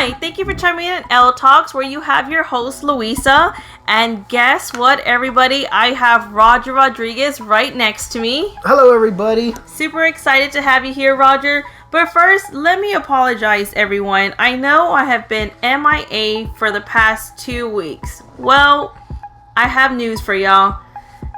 Hi, thank you for chiming in L Talks, where you have your host, Louisa. And guess what, everybody? I have Roger Rodriguez right next to me. Hello, everybody. Super excited to have you here, Roger. But first, let me apologize, everyone. I know I have been MIA for the past 2 weeks. Well, I have news for y'all.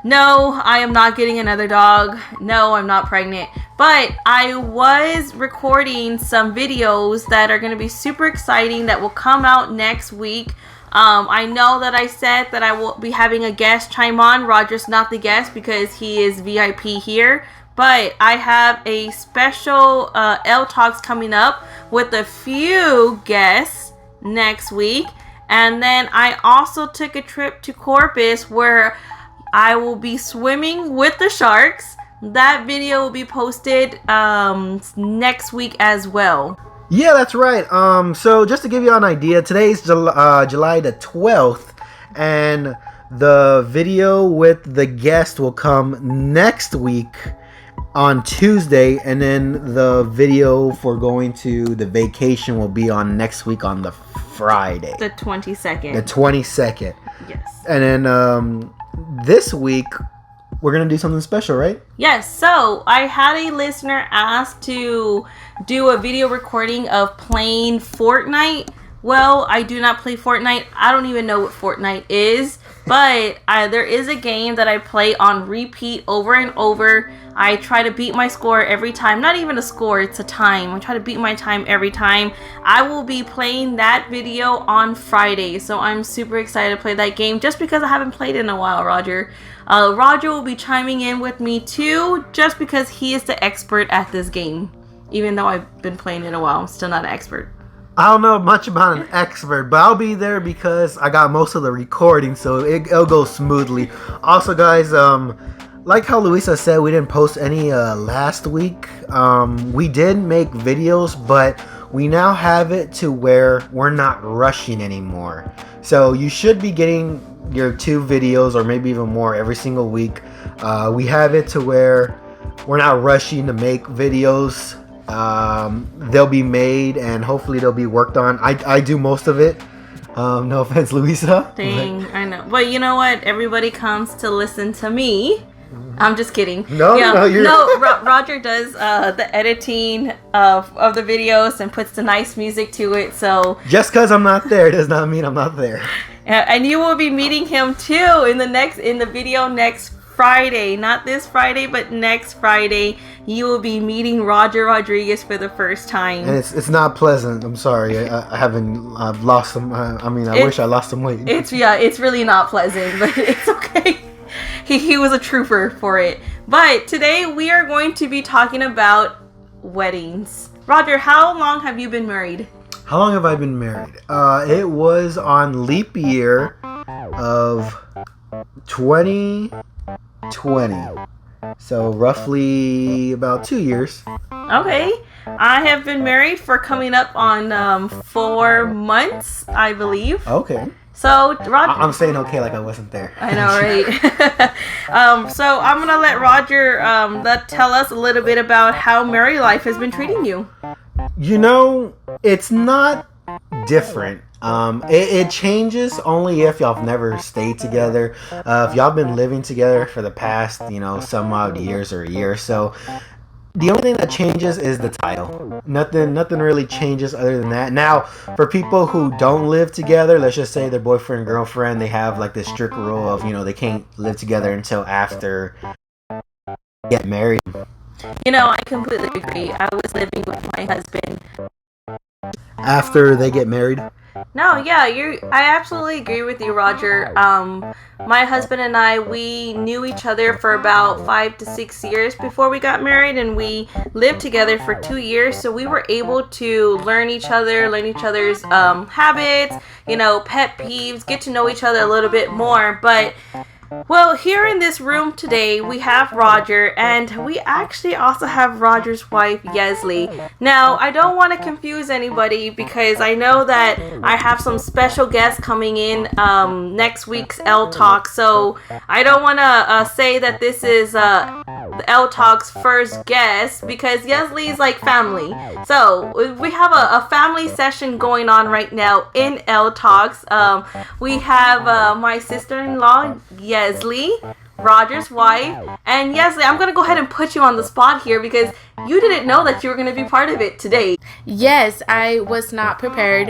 No, I am not getting another dog. No, I'm not pregnant. But I was recording some videos that are going to be super exciting that will come out next week. I know that I said that I will be having a guest chime on. Roger's not the guest because he is VIP here. But I have a special L Talks coming up with a few guests next week. And then I also took a trip to Corpus where I will be swimming with the sharks. That video will be posted next week as well. Yeah, that's right. So just to give you an idea, today's July the 12th, and the video with the guest will come next week on Tuesday, and then the video for going to the vacation will be on next week on the Friday. The 22nd. The 22nd. Yes. And then this week, we're going to do something special, right? Yes, so I had a listener ask to do a video recording of playing Fortnite. Well, I do not play Fortnite. I don't even know what Fortnite is. But there is a game that I play on repeat over and over. I try to beat my score every time. Not even a score, it's a time. I try to beat my time every time. I will be playing that video on Friday. So I'm super excited to play that game just because I haven't played it in a while, Roger. Roger will be chiming in with me too, just because he is the expert at this game. Even though I've been playing it a while, I'm still not an expert. I don't know much about an expert, but I'll be there because I got most of the recording, so it'll go smoothly. Also, guys, like how Luisa said, we didn't post any last week. We did make videos, but we now have it to where we're not rushing anymore. So you should be getting your 2 videos or maybe even more every single week. We have it to where we're not rushing to make videos. They'll be made and hopefully they'll be worked on. I do most of it. No offense, Luisa. Dang, I know. But you know what? Everybody comes to listen to me. I'm just kidding. No, Roger does the editing of the videos and puts the nice music to it. So just because I'm not there does not mean I'm not there. And you will be meeting him too in the video next Friday. Not this Friday, but next Friday. You will be meeting Roger Rodriguez for the first time. And it's not pleasant. I'm sorry. I've lost some. I wish I lost some weight. It's really not pleasant, but it's okay. He was a trooper for it. But today we are going to be talking about weddings. Roger, how long have you been married? How long have I been married? It was on leap year of 2020. So roughly about 2 years. Okay. I have been married for coming up on 4 months, I believe. Okay. So, Roger... I'm saying okay like I wasn't there. I know, right? So, I'm going to let Roger tell us a little bit about how married life has been treating you. You know, it's not different. It changes only if y'all have never stayed together. If y'all been living together for the past, some odd years or a year or so, the only thing that changes is the title. Nothing really changes other than that. Now, for people who don't live together, let's just say they're boyfriend and girlfriend, they have like this strict rule of, they can't live together until after they get married. I completely agree. I was living with my husband. After they get married? No, yeah, I absolutely agree with you, Roger. My husband and I, we knew each other for about 5 to 6 years before we got married, and we lived together for 2 years, so we were able to learn each other's habits, pet peeves, get to know each other a little bit more. But well, here in this room today, we have Roger, and we actually also have Roger's wife, Yesley. Now, I don't want to confuse anybody because I know that I have some special guests coming in next week's L Talk, so I don't want to say that this is the L Talk's first guest because Yesley is like family. So we have a family session going on right now in L Talks. We have my sister-in-law, Yesley, Roger's wife, and Yesley, I'm gonna go ahead and put you on the spot here because you didn't know that you were gonna be part of it today. Yes, I was not prepared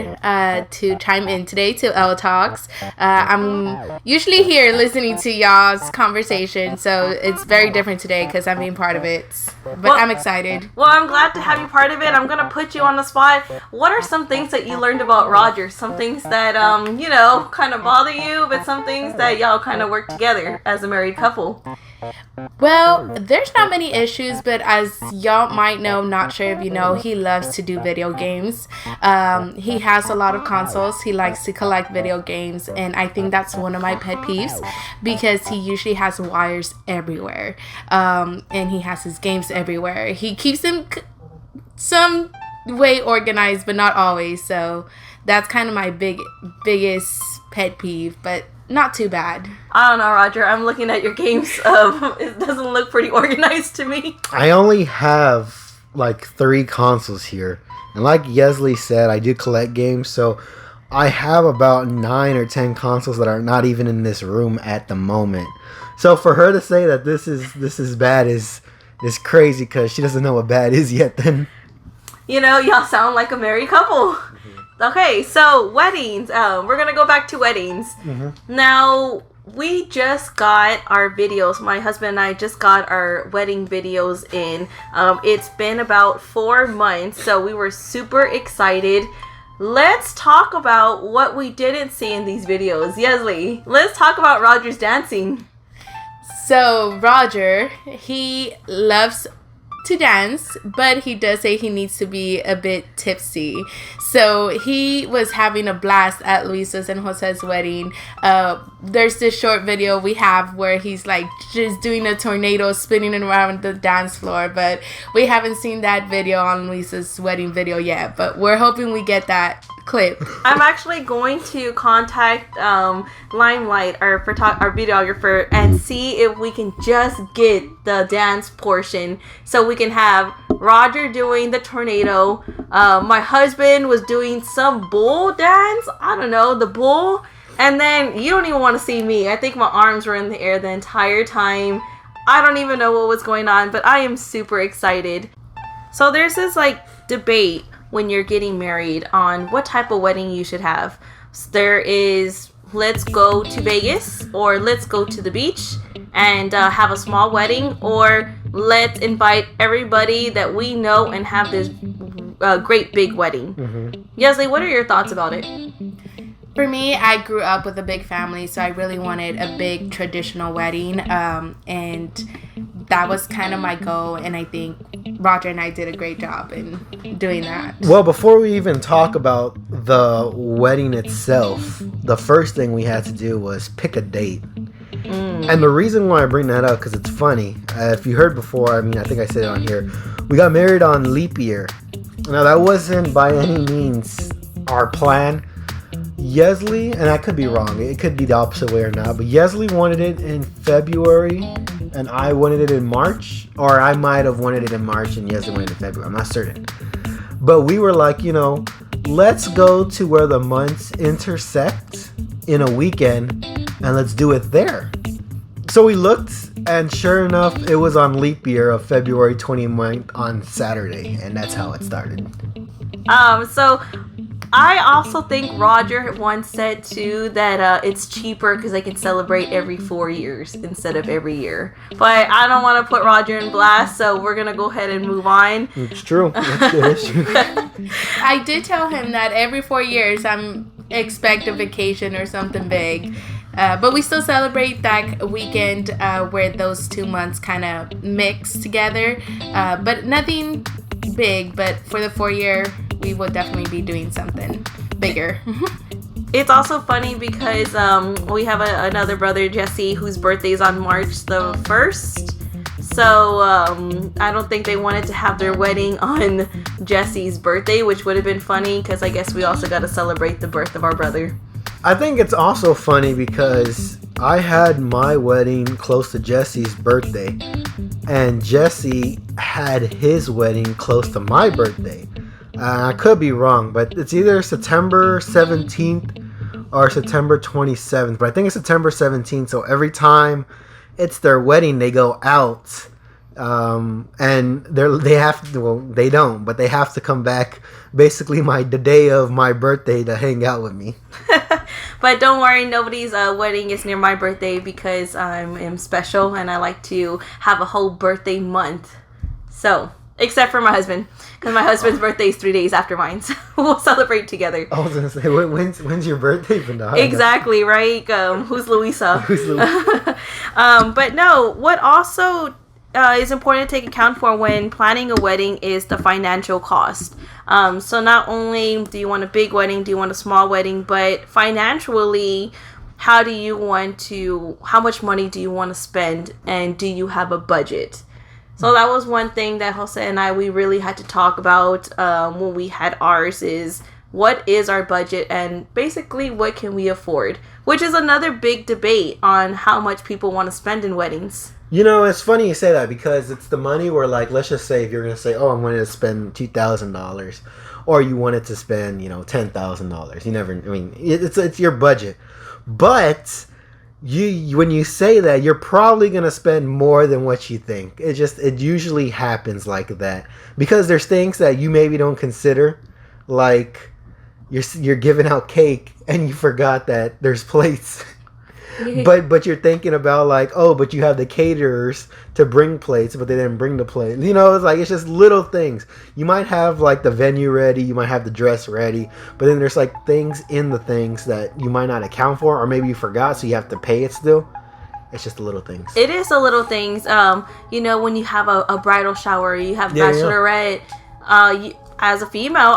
to chime in today to L Talks. I'm usually here listening to y'all's conversation, so it's very different today because I'm being part of it. But I'm excited. Well, I'm glad to have you part of it. I'm gonna put you on the spot. What are some things that you learned about Roger? Some things that kind of bother you, but some things that y'all kind of work together as a married couple. Well, there's not many issues, but as y'all might know, not sure if you know, he loves to do video games. He has a lot of consoles. He likes to collect video games, and I think that's one of my pet peeves because he usually has wires everywhere, and he has his games everywhere. He keeps them some way organized, but not always. So that's kind of my biggest pet peeve, but not too bad. I don't know, Roger. I'm looking at your games. It doesn't look pretty organized to me. I only have like 3 consoles here. And like Yesley said, I do collect games. So I have about 9 or 10 consoles that are not even in this room at the moment. So for her to say that this is bad is crazy because she doesn't know what bad is yet then. Y'all sound like a married couple. Okay, so weddings. We're going to go back to weddings. Mm-hmm. Now, we just got our videos. My husband and I just got our wedding videos in. It's been about 4 months, so we were super excited. Let's talk about what we didn't see in these videos. Yesley, let's talk about Roger's dancing. So, Roger, he loves to dance, but he does say he needs to be a bit tipsy. So he was having a blast at Luisa's and Jose's wedding. There's this short video we have where he's like just doing a tornado, spinning around the dance floor, but we haven't seen that video on Luisa's wedding video yet, but we're hoping we get that clip. I'm actually going to contact Limelight, our videographer, and see if we can just get the dance portion so we can have Roger doing the tornado. My husband was doing some bull dance. I don't know, the bull. And then you don't even want to see me. I think my arms were in the air the entire time. I don't even know what was going on, but I am super excited. So there's this debate when you're getting married on what type of wedding you should have. There is, let's go to Vegas, or let's go to the beach and have a small wedding, or let's invite everybody that we know and have this great big wedding. Mm-hmm. Yesley, what are your thoughts about it? For me, I grew up with a big family, so I really wanted a big traditional wedding, and that was kind of my goal, and I think Roger and I did a great job in doing that. Well, before we even talk about the wedding itself, the first thing we had to do was pick a date. And the reason why I bring that up, because it's funny. If you heard before, I think I said it on here. We got married on leap year. Now, that wasn't by any means our plan. Yesley, and I could be wrong, it could be the opposite way or not, but Yesley wanted it in February, and I wanted it in March, or I might have wanted it in March, and Yesley wanted it in February. I'm not certain. But we were like, let's go to where the months intersect in a weekend, and let's do it there. So we looked, and sure enough, it was on leap year of February 29th on Saturday, and that's how it started. So I also think Roger once said too that it's cheaper because they can celebrate every 4 years instead of every year. But I don't want to put Roger in blast, so we're gonna go ahead and move on. It's true. It's true. I did tell him that every 4 years I'm expect a vacation or something big. But we still celebrate that weekend where those 2 months kind of mix together. But nothing big, but for the 4 year, we will definitely be doing something bigger. It's also funny because we have another brother, Jesse, whose birthday is on March the 1st. So I don't think they wanted to have their wedding on Jesse's birthday, which would have been funny because I guess we also got to celebrate the birth of our brother. I think it's also funny because I had my wedding close to Jesse's birthday. and Jesse had his wedding close to my birthday. I could be wrong, but it's either September 17th or September 27th. But I think it's September 17th. So every time it's their wedding, they go out. And they have to, well, they don't, but they have to come back basically the day of my birthday to hang out with me. But don't worry, nobody's wedding is near my birthday because I am special and I like to have a whole birthday month. So, except for my husband, because my husband's birthday is 3 days after mine, so we'll celebrate together. I was gonna say, when's your birthday, Vanessa? Exactly, right? Who's Louisa? Who's Louisa? But no, what also is important to take account for when planning a wedding is the financial cost. So not only do you want a big wedding, do you want a small wedding, but financially, how much money do you want to spend, and do you have a budget? So that was one thing that Jose and we really had to talk about when we had ours, is what is our budget and basically what can we afford, which is another big debate on how much people want to spend in weddings. You know, it's funny you say that because it's the money where, like, let's just say if you're going to say, oh, I'm going to spend $2,000, or you wanted to spend, $10,000. You never, it's your budget. But when you say that, you're probably going to spend more than what you think. It usually happens like that because there's things that you maybe don't consider, like you're giving out cake and you forgot that there's plates. But you're thinking about, like, oh, but you have the caterers to bring plates, but they didn't bring the plate. It's just little things. You might have, like, the venue ready, you might have the dress ready, but then there's, like, things in the things that you might not account for, or maybe you forgot, so you have to pay it still. It's just the little things. It is the little things. When you have a bridal shower, you have bachelorette. As a female,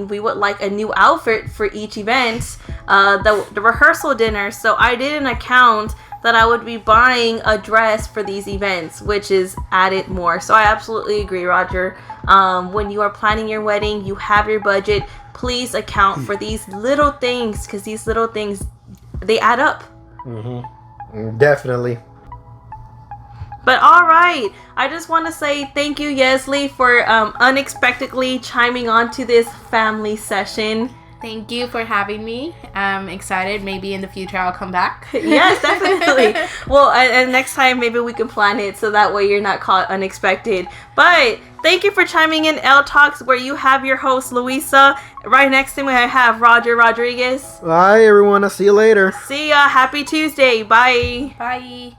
we would like a new outfit for each event. The rehearsal dinner. So I didn't account that I would be buying a dress for these events, which is added more. So I absolutely agree, Roger. When you are planning your wedding, you have your budget. Please account for these little things, because these little things, they add up. Mm-hmm. Definitely. But all right, I just want to say thank you, Yesley, for unexpectedly chiming on to this family session. Thank you for having me. I'm excited. Maybe in the future I'll come back. Yes, definitely. Well, and next time maybe we can plan it so that way you're not caught unexpected. But thank you for chiming in L Talks, where you have your host, Louisa. Right next to me, I have Roger Rodriguez. Bye, everyone. I'll see you later. See ya. Happy Tuesday. Bye. Bye.